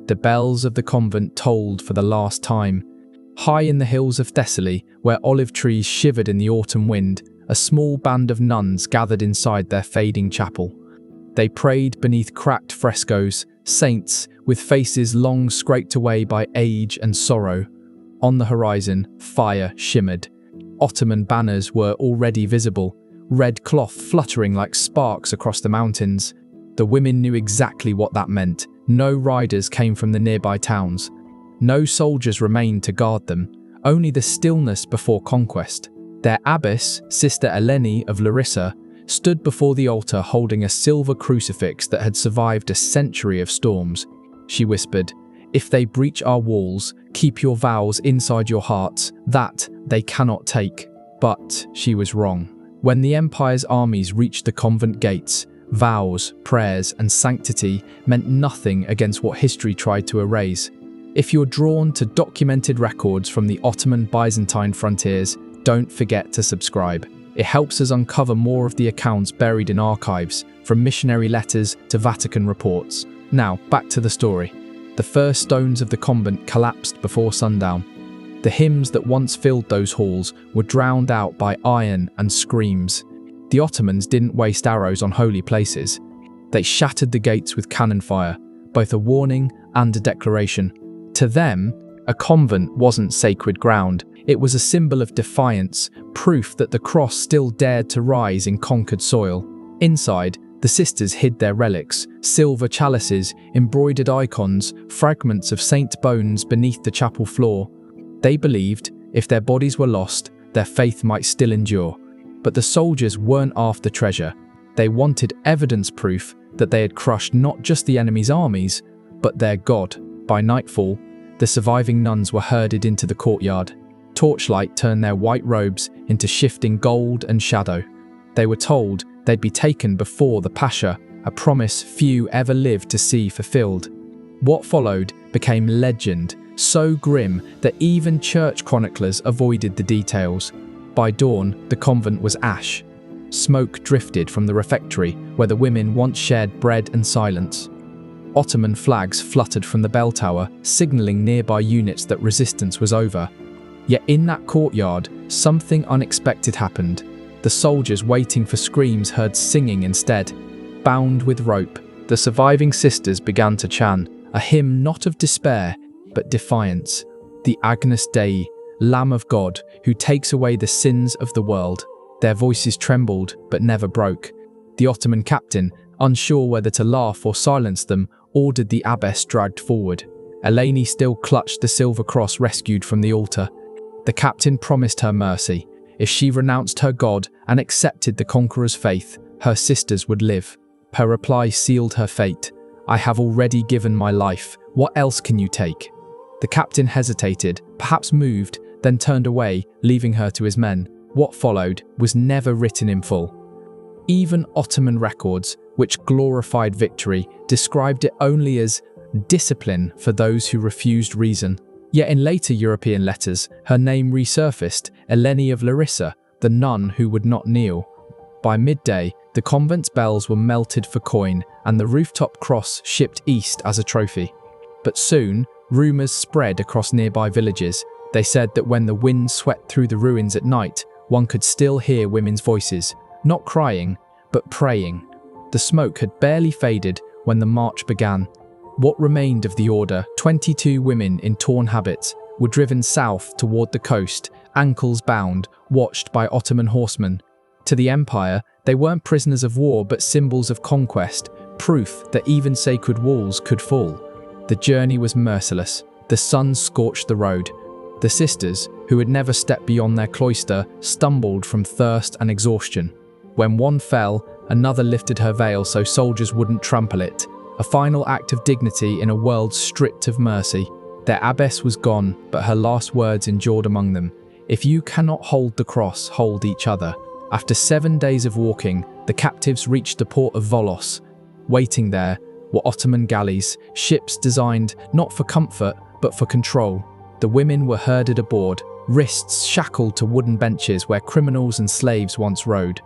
The bells of the convent tolled for the last time. High in the hills of Thessaly, where olive trees shivered in the autumn wind, a small band of nuns gathered inside their fading chapel. They prayed beneath cracked frescoes, saints with faces long scraped away by age and sorrow. On the horizon, fire shimmered. Ottoman banners were already visible, red cloth fluttering like sparks across the mountains. The women knew exactly what that meant. No riders came from the nearby towns. No soldiers remained to guard them, only the stillness before conquest. Their abbess, Sister Eleni of Larissa, stood before the altar holding a silver crucifix that had survived a century of storms. She whispered, "If they breach our walls, keep your vows inside your hearts. That they cannot take." But she was wrong. When the Empire's armies reached the convent gates, vows, prayers, and sanctity meant nothing against what history tried to erase. If you're drawn to documented records from the Ottoman-Byzantine frontiers, don't forget to subscribe. It helps us uncover more of the accounts buried in archives, from missionary letters to Vatican reports. Now, back to the story. The first stones of the convent collapsed before sundown. The hymns that once filled those halls were drowned out by iron and screams. The Ottomans didn't waste arrows on holy places. They shattered the gates with cannon fire, both a warning and a declaration. To them, a convent wasn't sacred ground. It was a symbol of defiance, proof that the cross still dared to rise in conquered soil. Inside, the sisters hid their relics, silver chalices, embroidered icons, fragments of saint bones beneath the chapel floor. They believed, if their bodies were lost, their faith might still endure. But the soldiers weren't after treasure. They wanted evidence proof that they had crushed not just the enemy's armies, but their God. By nightfall, the surviving nuns were herded into the courtyard. Torchlight turned their white robes into shifting gold and shadow. They were told they'd be taken before the Pasha, a promise few ever lived to see fulfilled. What followed became legend, so grim that even church chroniclers avoided the details. By dawn, the convent was ash. Smoke drifted from the refectory, where the women once shared bread and silence. Ottoman flags fluttered from the bell tower, signalling nearby units that resistance was over. Yet in that courtyard, something unexpected happened. The soldiers waiting for screams heard singing instead. Bound with rope, the surviving sisters began to chant, a hymn not of despair, but defiance. The Agnus Dei, Lamb of God, who takes away the sins of the world. Their voices trembled, but never broke. The Ottoman captain, unsure whether to laugh or silence them, ordered the abbess dragged forward. Eleni still clutched the silver cross rescued from the altar. The captain promised her mercy. If she renounced her God and accepted the conqueror's faith, her sisters would live. Her reply sealed her fate. "I have already given my life. What else can you take?" The captain hesitated, perhaps moved, then turned away, leaving her to his men. What followed was never written in full. Even Ottoman records, which glorified victory, described it only as discipline for those who refused reason. Yet in later European letters, her name resurfaced, Eleni of Larissa, the nun who would not kneel. By midday, the convent's bells were melted for coin, and the rooftop cross shipped east as a trophy. But soon, rumours spread across nearby villages. They said that when the wind swept through the ruins at night, one could still hear women's voices, not crying, but praying. The smoke had barely faded when the march began. What remained of the order, 22 women in torn habits, were driven south toward the coast, ankles bound, watched by Ottoman horsemen. To the empire, they weren't prisoners of war but symbols of conquest, proof that even sacred walls could fall. The journey was merciless. The sun scorched the road. The sisters, who had never stepped beyond their cloister, stumbled from thirst and exhaustion. When one fell, another lifted her veil so soldiers wouldn't trample it. A final act of dignity in a world stripped of mercy. Their abbess was gone, but her last words endured among them. "If you cannot hold the cross, hold each other." After 7 days of walking, the captives reached the port of Volos. Waiting there were Ottoman galleys, ships designed not for comfort, but for control. The women were herded aboard, wrists shackled to wooden benches where criminals and slaves once rode.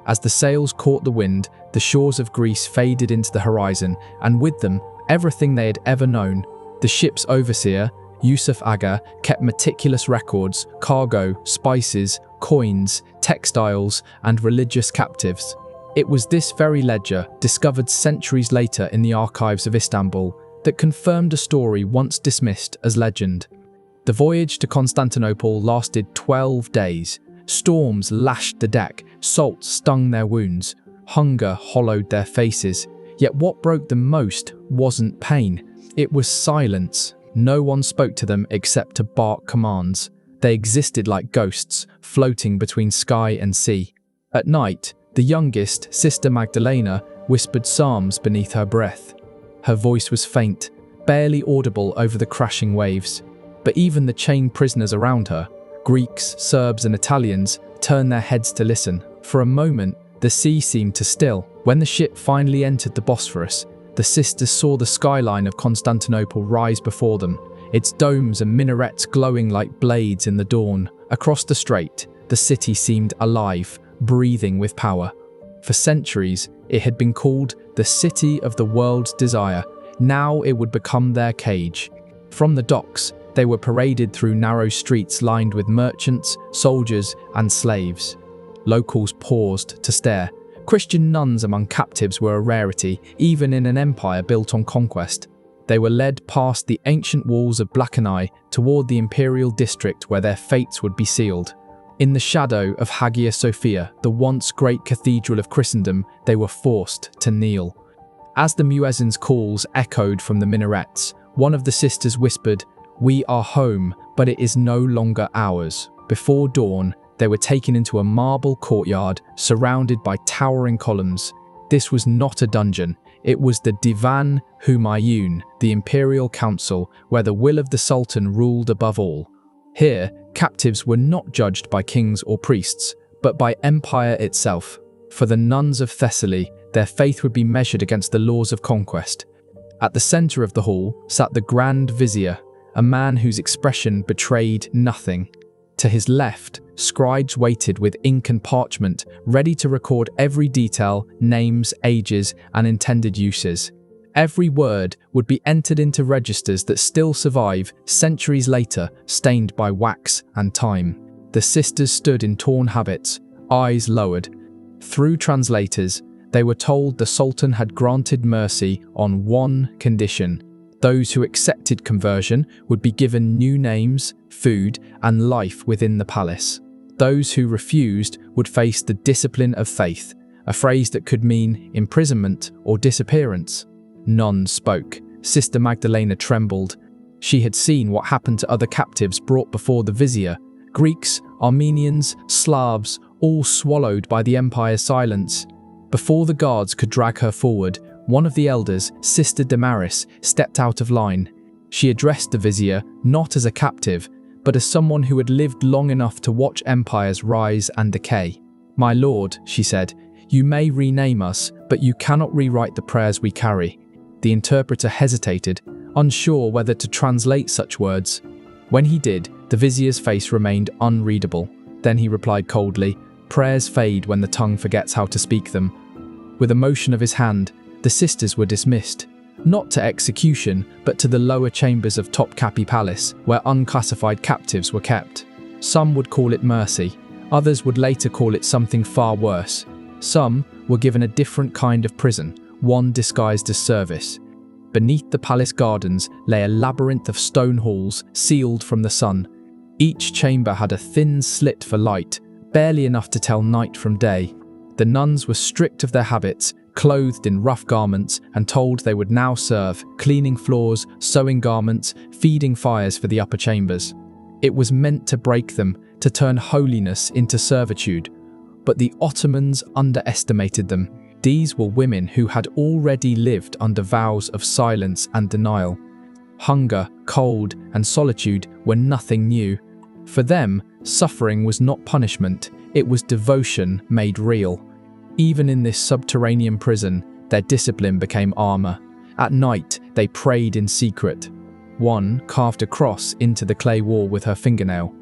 As the sails caught the wind, the shores of Greece faded into the horizon, and with them, everything they had ever known. The ship's overseer, Yusuf Aga, kept meticulous records: cargo, spices, coins, textiles, and religious captives. It was this very ledger, discovered centuries later in the archives of Istanbul, that confirmed a story once dismissed as legend. The voyage to Constantinople lasted 12 days. Storms lashed the deck, salt stung their wounds, hunger hollowed their faces. Yet what broke them most wasn't pain, it was silence. No one spoke to them except to bark commands. They existed like ghosts, floating between sky and sea. At night, the youngest, Sister Magdalena, whispered psalms beneath her breath. Her voice was faint, barely audible over the crashing waves. But even the chained prisoners around her, Greeks, Serbs, and Italians, turned their heads to listen. For a moment, the sea seemed to still. When the ship finally entered the Bosphorus, the sisters saw the skyline of Constantinople rise before them, its domes and minarets glowing like blades in the dawn. Across the strait, the city seemed alive, breathing with power. For centuries, it had been called the city of the world's desire. Now it would become their cage. From the docks, they were paraded through narrow streets lined with merchants, soldiers, and slaves. Locals paused to stare. Christian nuns among captives were a rarity, even in an empire built on conquest. They were led past the ancient walls of Blakeney toward the imperial district where their fates would be sealed. In the shadow of Hagia Sophia, the once great cathedral of Christendom, they were forced to kneel. As the muezzin's calls echoed from the minarets, one of the sisters whispered, "We are home, but it is no longer ours." Before dawn, they were taken into a marble courtyard surrounded by towering columns. This was not a dungeon. It was the Divan Humayun, the imperial council, where the will of the Sultan ruled above all. Here, captives were not judged by kings or priests, but by empire itself. For the nuns of Thessaly, their faith would be measured against the laws of conquest. At the center of the hall sat the Grand Vizier, a man whose expression betrayed nothing. To his left, scribes waited with ink and parchment, ready to record every detail, names, ages, and intended uses. Every word would be entered into registers that still survive centuries later, stained by wax and time. The sisters stood in torn habits, eyes lowered. Through translators, they were told the Sultan had granted mercy on one condition. Those who accepted conversion would be given new names, food, and life within the palace. Those who refused would face the discipline of faith, a phrase that could mean imprisonment or disappearance. None spoke. Sister Magdalena trembled. She had seen what happened to other captives brought before the vizier. Greeks, Armenians, Slavs, all swallowed by the empire's silence. Before the guards could drag her forward, one of the elders, Sister Damaris, stepped out of line. She addressed the vizier not as a captive, but as someone who had lived long enough to watch empires rise and decay. "My lord," she said, "you may rename us, but you cannot rewrite the prayers we carry." The interpreter hesitated, unsure whether to translate such words. When he did, the vizier's face remained unreadable. Then he replied coldly, "Prayers fade when the tongue forgets how to speak them." With a motion of his hand, the sisters were dismissed, not to execution, but to the lower chambers of Topkapi Palace, where unclassified captives were kept. Some would call it mercy, others would later call it something far worse. Some were given a different kind of prison, one disguised as service. Beneath the palace gardens lay a labyrinth of stone halls, sealed from the sun. Each chamber had a thin slit for light, barely enough to tell night from day. The nuns were strict of their habits, clothed in rough garments, and told they would now serve, cleaning floors, sewing garments, feeding fires for the upper chambers. It was meant to break them, to turn holiness into servitude. But the Ottomans underestimated them. These were women who had already lived under vows of silence and denial. Hunger, cold, and solitude were nothing new. For them, suffering was not punishment, it was devotion made real. Even in this subterranean prison, their discipline became armor. At night, they prayed in secret. One carved a cross into the clay wall with her fingernail.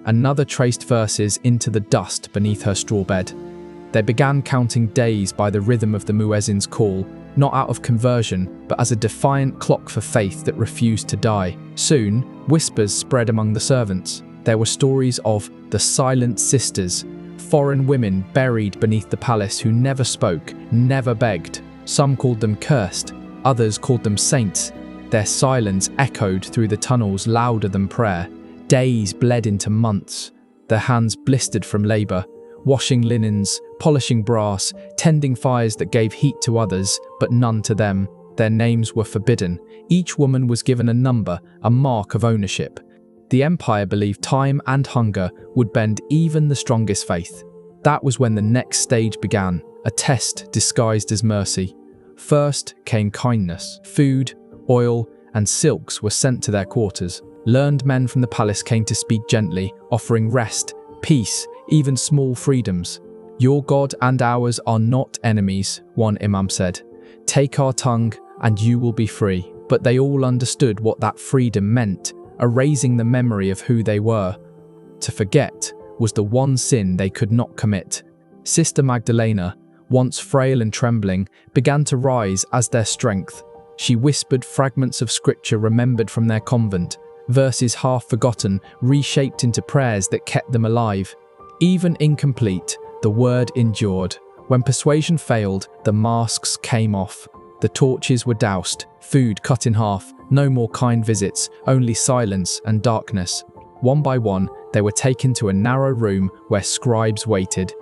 Another traced verses into the dust beneath her straw bed. They began counting days by the rhythm of the muezzin's call, not out of conversion, but as a defiant clock for faith that refused to die. Soon, whispers spread among the servants. There were stories of the Silent Sisters, foreign women buried beneath the palace who never spoke, never begged. Some called them cursed, others called them saints. Their silence echoed through the tunnels louder than prayer. Days bled into months. Their hands blistered from labor, washing linens, polishing brass, tending fires that gave heat to others, but none to them. Their names were forbidden. Each woman was given a number, a mark of ownership. The empire believed time and hunger would bend even the strongest faith. That was when the next stage began, a test disguised as mercy. First came kindness. Food, oil, and silks were sent to their quarters. Learned men from the palace came to speak gently, offering rest, peace, even small freedoms. "Your God and ours are not enemies," one imam said. "Take our tongue and you will be free." But they all understood what that freedom meant, erasing the memory of who they were. To forget was the one sin they could not commit. Sister Magdalena, once frail and trembling, began to rise as their strength. She whispered fragments of scripture remembered from their convent, verses half forgotten, reshaped into prayers that kept them alive. Even incomplete, the word endured. When persuasion failed, the masks came off. The torches were doused, food cut in half, no more kind visits, only silence and darkness. One by one, they were taken to a narrow room where scribes waited.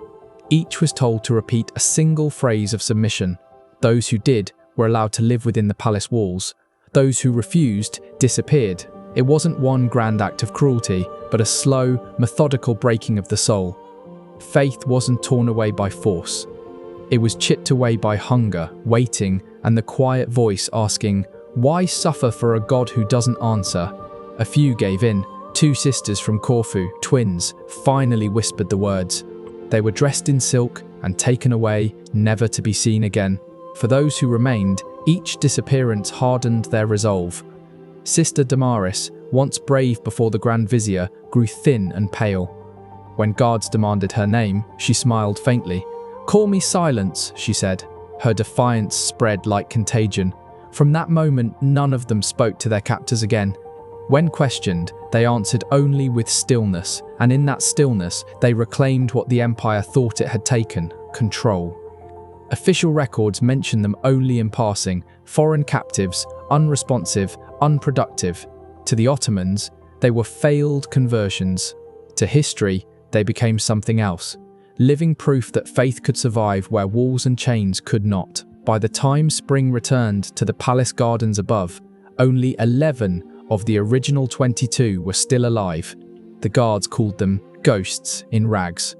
Each was told to repeat a single phrase of submission. Those who did were allowed to live within the palace walls. Those who refused disappeared. It wasn't one grand act of cruelty, but a slow, methodical breaking of the soul. Faith wasn't torn away by force. It was chipped away by hunger, waiting, and the quiet voice asking, "Why suffer for a God who doesn't answer?" A few gave in. 2 sisters from Corfu, twins, finally whispered the words. They were dressed in silk and taken away, never to be seen again. For those who remained, each disappearance hardened their resolve. Sister Damaris, once brave before the Grand Vizier, grew thin and pale. When guards demanded her name, she smiled faintly. "Call me Silence," she said. Her defiance spread like contagion. From that moment, none of them spoke to their captors again. When questioned, they answered only with stillness, and in that stillness, they reclaimed what the empire thought it had taken: control. Official records mention them only in passing: foreign captives, unresponsive, unproductive. To the Ottomans, they were failed conversions. To history, they became something else: living proof that faith could survive where walls and chains could not. By the time spring returned to the palace gardens above, only 11 of the original 22 were still alive. The guards called them ghosts in rags.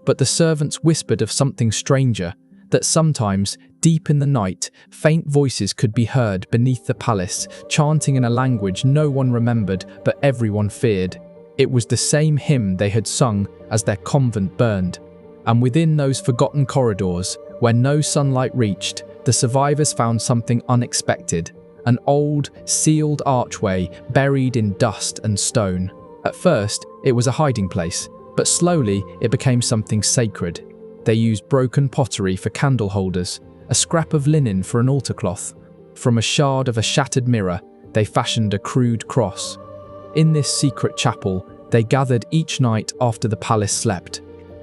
But the servants whispered of something stranger, that sometimes, deep in the night, faint voices could be heard beneath the palace, chanting in a language no one remembered but everyone feared. It was the same hymn they had sung as their convent burned. And within those forgotten corridors, where no sunlight reached, the survivors found something unexpected: an old, sealed archway buried in dust and stone. At first, it was a hiding place, but slowly it became something sacred. They used broken pottery for candle holders, a scrap of linen for an altar cloth. From a shard of a shattered mirror, they fashioned a crude cross. In this secret chapel, they gathered each night after the palace slept.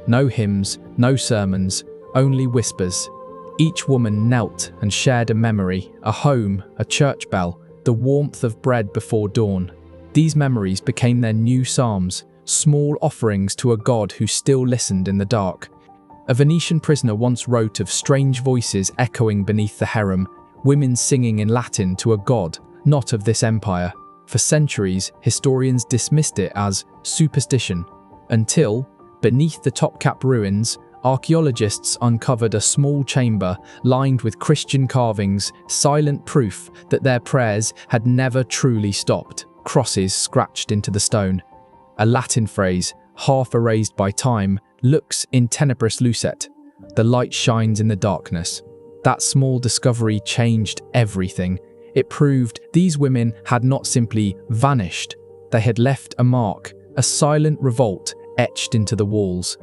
No hymns, no sermons, only whispers. Each woman knelt and shared a memory, a home, a church bell, the warmth of bread before dawn. These memories became their new psalms, small offerings to a God who still listened in the dark. A Venetian prisoner once wrote of strange voices echoing beneath the harem, women singing in Latin to a God, not of this empire. For centuries, historians dismissed it as superstition, until, beneath the Topkap ruins, archaeologists uncovered a small chamber lined with Christian carvings, silent proof that their prayers had never truly stopped. Crosses scratched into the stone. A Latin phrase, half erased by time, lux in tenebris lucet. The light shines in the darkness. That small discovery changed everything. It proved these women had not simply vanished. They had left a mark, a silent revolt etched into the walls.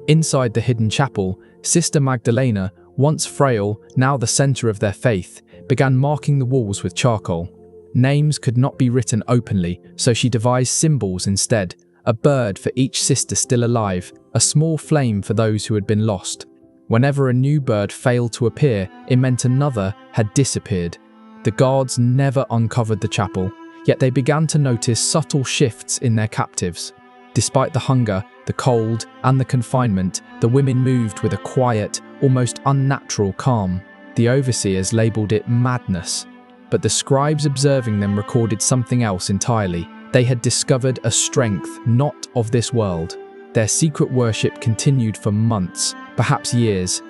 Inside the hidden chapel, Sister Magdalena, once frail, now the center of their faith, began marking the walls with charcoal. Names could not be written openly, so she devised symbols instead: a bird for each sister still alive, a small flame for those who had been lost. Whenever a new bird failed to appear, it meant another had disappeared. The guards never uncovered the chapel, yet they began to notice subtle shifts in their captives. Despite the hunger, the cold, and the confinement, the women moved with a quiet, almost unnatural calm. The overseers labelled it madness, but the scribes observing them recorded something else entirely. They had discovered a strength not of this world. Their secret worship continued for months, perhaps years,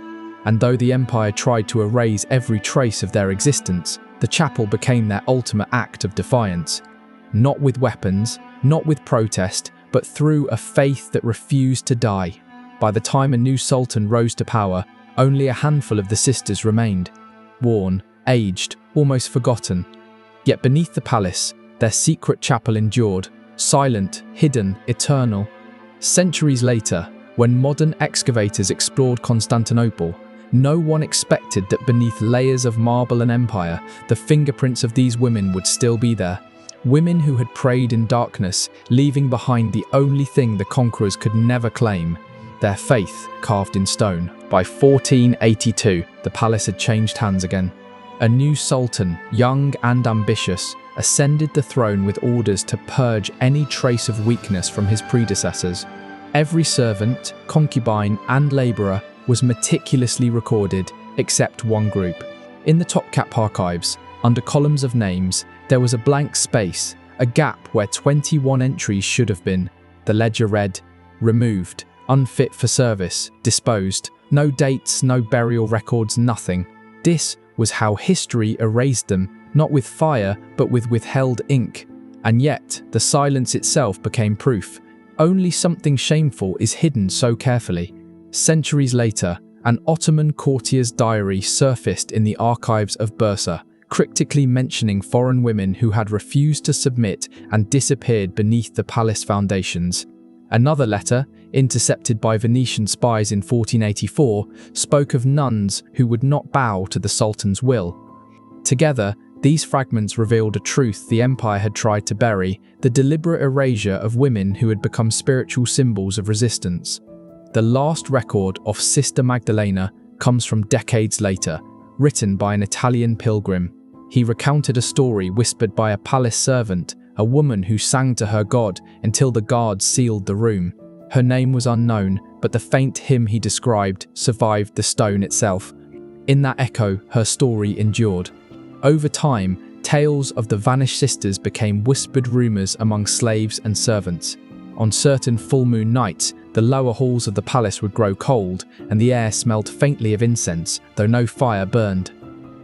and though the empire tried to erase every trace of their existence, the chapel became their ultimate act of defiance. Not with weapons, not with protest, but through a faith that refused to die. By the time a new sultan rose to power, only a handful of the sisters remained, worn, aged, almost forgotten. Yet beneath the palace, their secret chapel endured, silent, hidden, eternal. Centuries later, when modern excavators explored Constantinople, no one expected that beneath layers of marble and empire, the fingerprints of these women would still be there. Women who had prayed in darkness, leaving behind the only thing the conquerors could never claim: their faith carved in stone. By 1482, the palace had changed hands again. A new sultan, young and ambitious, ascended the throne with orders to purge any trace of weakness from his predecessors. Every servant, concubine, and labourer was meticulously recorded, except one group. In the Topkapı archives, under columns of names, there was a blank space, a gap where 21 entries should have been. The ledger read, "Removed, unfit for service, disposed." No dates, no burial records, nothing. This was how history erased them, not with fire, but with withheld ink. And yet, the silence itself became proof. Only something shameful is hidden so carefully. Centuries later, an Ottoman courtier's diary surfaced in the archives of Bursa, cryptically mentioning foreign women who had refused to submit and disappeared beneath the palace foundations. Another letter, intercepted by Venetian spies in 1484, spoke of nuns who would not bow to the Sultan's will. Together, these fragments revealed a truth the empire had tried to bury: the deliberate erasure of women who had become spiritual symbols of resistance. The last record of Sister Magdalena comes from decades later, written by an Italian pilgrim. He recounted a story whispered by a palace servant, a woman who sang to her god until the guards sealed the room. Her name was unknown, but the faint hymn he described survived the stone itself. In that echo, her story endured. Over time, tales of the vanished sisters became whispered rumours among slaves and servants. On certain full moon nights, the lower halls of the palace would grow cold, and the air smelled faintly of incense, though no fire burned.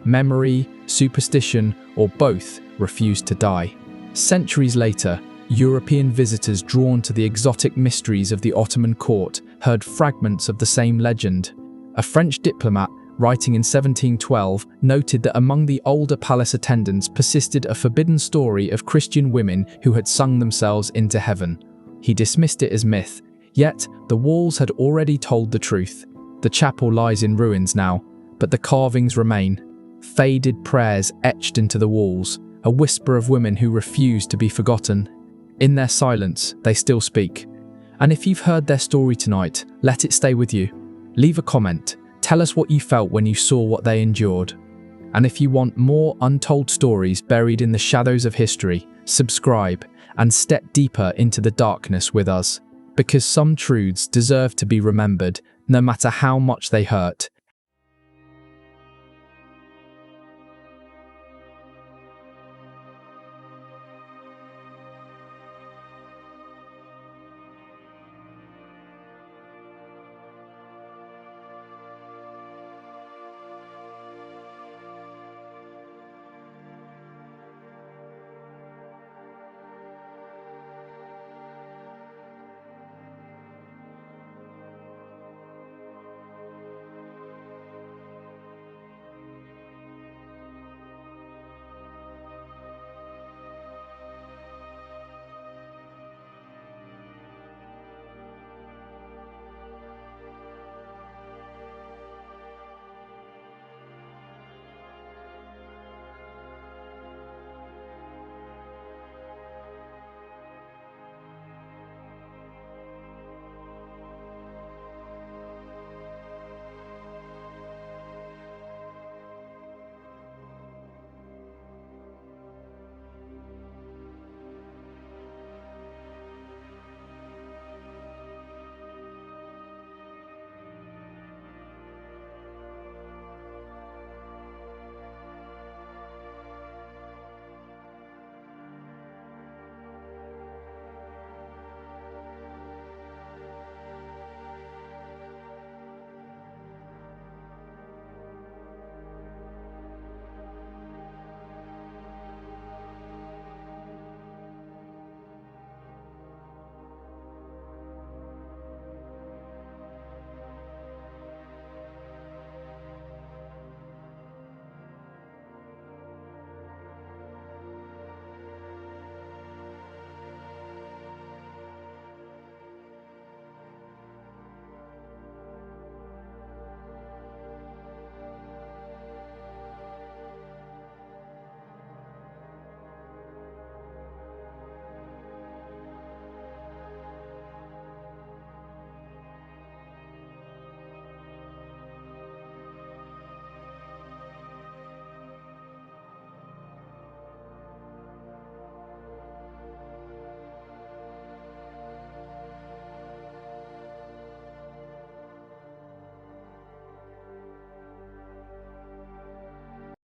Memory, superstition, or both refused to die. Centuries later, European visitors drawn to the exotic mysteries of the Ottoman court heard fragments of the same legend. A French diplomat, writing in 1712, noted that among the older palace attendants persisted a forbidden story of Christian women who had sung themselves into heaven. He dismissed it as myth, yet the walls had already told the truth. The chapel lies in ruins now, but the carvings remain. Faded prayers etched into the walls, a whisper of women who refuse to be forgotten. In their silence, they still speak. And if you've heard their story tonight, let it stay with you. Leave a comment. Tell us what you felt when you saw what they endured. And if you want more untold stories buried in the shadows of history, subscribe and step deeper into the darkness with us. Because some truths deserve to be remembered, no matter how much they hurt.